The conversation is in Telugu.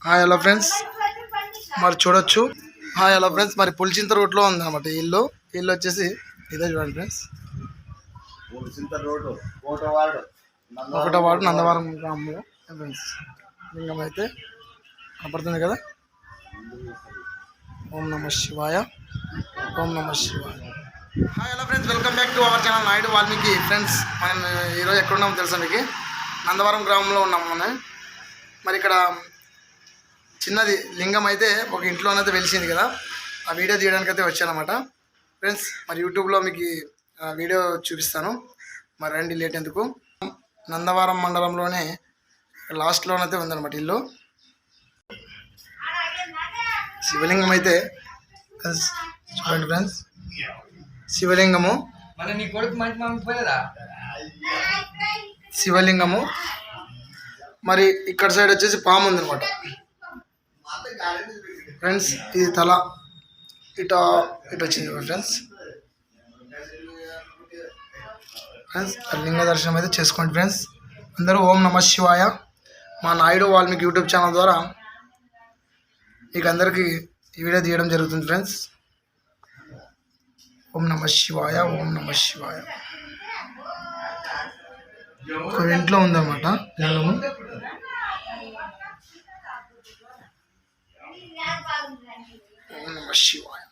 హాయ్ హలో ఫ్రెండ్స్, మరి చూడొచ్చు. హాయ్ హలో ఫ్రెండ్స్, మరి పులిచింత రోడ్లో ఉందన్నమాట ఇల్లు. ఇల్లు వచ్చేసి ఇదే చూడండి ఫ్రెండ్స్, ఒకటో వార్డు నందవరం గ్రామంలో ఫ్రెండ్స్. లింగం అయితే కనపడుతుంది కదా. ఓం నమ శివాయ, ఓం నమ శివాయ. Hi hello friends, welcome back to our channel Naidu Valmiki. Friends, మనం ఈరోజు ఎక్కడున్నామో తెలుసా మీకు? నందవరం గ్రామంలో ఉన్నాము మనం. మరి ఇక్కడ చిన్నది లింగం అయితే ఒక ఇంట్లోనైతే వెలిసింది కదా, ఆ వీడియో తీయడానికి అయితే వచ్చానమాట ఫ్రెండ్స్. మరి యూట్యూబ్లో మీకు వీడియో చూపిస్తాను. మరి రండి, లేట్ ఎందుకు. నందవరం మండలంలోనే లాస్ట్లోనైతే ఉందన్నమాట ఇల్లు. శివలింగం అయితే చూడండి ఫ్రెండ్స్, శివలింగము, శివలింగము. మరి ఇక్కడ సైడ్ వచ్చేసి పాము ఉందన్నమాట ఫ్రెండ్స్. ఇది తల ఇటు వచ్చింది ఫ్రెండ్స్. లింగ దర్శనం అయితే చేసుకోండి ఫ్రెండ్స్. అందరూ ఓం నమ శివాయ. మా నాయుడు వాల్మీకి యూట్యూబ్ ఛానల్ ద్వారా మీకు అందరికీ ఈ వీడియో తీయడం జరుగుతుంది ఫ్రెండ్స్. ఓం నమ శివాయ, ఓం నమ శివాయ. ఒక ఇంట్లో ఉందన్నమాట లింగము. ఓం నమ శివాయ.